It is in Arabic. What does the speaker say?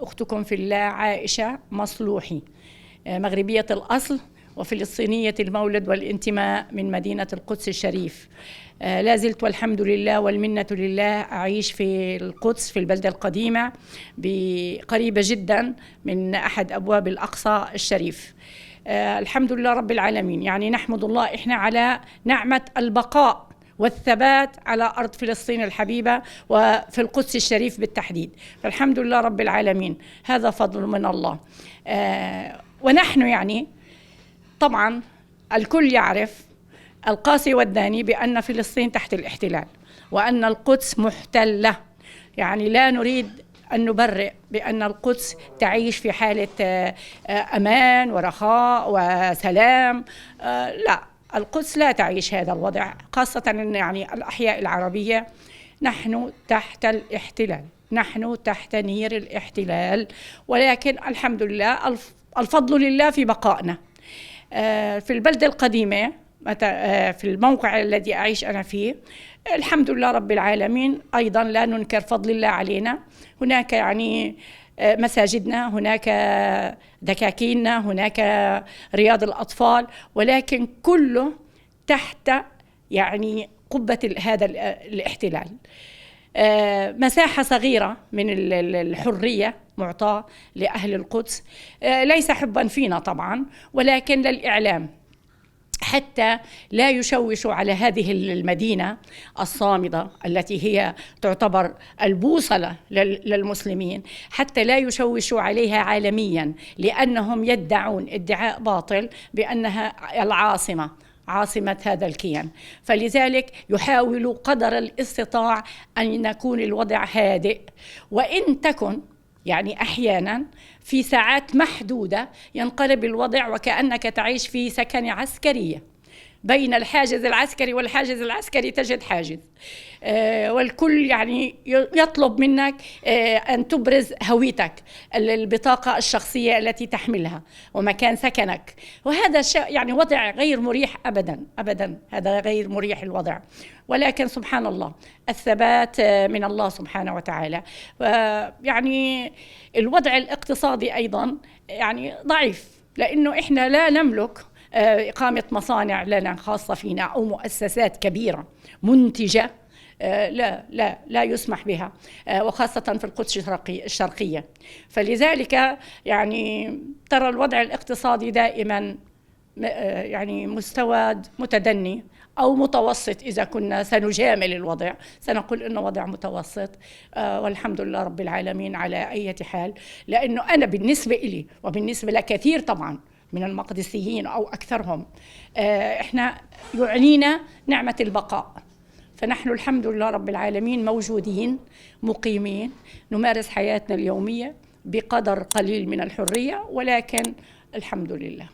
أختكم في الله عائشة مصلوحي، مغربية الأصل وفلسطينية المولد والانتماء من مدينة القدس الشريف. لا زلت والحمد لله والمنة لله أعيش في القدس في البلدة القديمة قريبة جدا من أحد أبواب الأقصى الشريف. الحمد لله رب العالمين. يعني نحمد الله إحنا على نعمة البقاء والثبات على أرض فلسطين الحبيبة وفي القدس الشريف بالتحديد، فالحمد لله رب العالمين، هذا فضل من الله. ونحن يعني طبعا الكل يعرف القاسي والداني بأن فلسطين تحت الاحتلال وأن القدس محتلة. يعني لا نريد أن نبرئ بأن القدس تعيش في حالة أمان ورخاء وسلام، لا، القدس لا تعيش هذا الوضع، خاصة أن يعني الأحياء العربية نحن تحت الاحتلال، نحن تحت نير الاحتلال، ولكن الحمد لله الفضل لله في بقائنا. في البلدة القديمة في الموقع الذي أعيش أنا فيه الحمد لله رب العالمين، أيضا لا ننكر فضل الله علينا. هناك يعني مساجدنا، هناك دكاكيننا، هناك رياض الأطفال، ولكن كله تحت يعني قبة هذا الاحتلال. مساحة صغيرة من الحرية معطاة لأهل القدس، ليس حبا فينا طبعا، ولكن للإعلام حتى لا يشوشوا على هذه المدينة الصامدة التي هي تعتبر البوصلة للمسلمين، حتى لا يشوشوا عليها عالميا، لأنهم يدعون ادعاء باطل بأنها عاصمة هذا الكيان. فلذلك يحاولوا قدر الاستطاع أن يكون الوضع هادئ، وإن تكن يعني أحيانا في ساعات محدودة ينقلب الوضع وكأنك تعيش في سكنة عسكرية، بين الحاجز العسكري والحاجز العسكري تجد حاجز، والكل يعني يطلب منك أن تبرز هويتك، البطاقة الشخصية التي تحملها ومكان سكنك، وهذا يعني وضع غير مريح أبدا، هذا غير مريح الوضع. ولكن سبحان الله الثبات من الله سبحانه وتعالى. يعني الوضع الاقتصادي أيضا يعني ضعيف، لأنه إحنا لا نملك إقامة مصانع لنا خاصة فينا أو مؤسسات كبيرة منتجة، لا يسمح بها، وخاصة في القدس الشرقية. فلذلك يعني ترى الوضع الاقتصادي دائما يعني مستوى متدني أو متوسط. إذا كنا سنجامل الوضع سنقول إنه وضع متوسط، والحمد لله رب العالمين على أي حال. لأنه أنا بالنسبة إلي وبالنسبة لكثير طبعا من المقدسيين أو أكثرهم، إحنا يعنينا نعمة البقاء، فنحن الحمد لله رب العالمين موجودين مقيمين نمارس حياتنا اليومية بقدر قليل من الحرية، ولكن الحمد لله.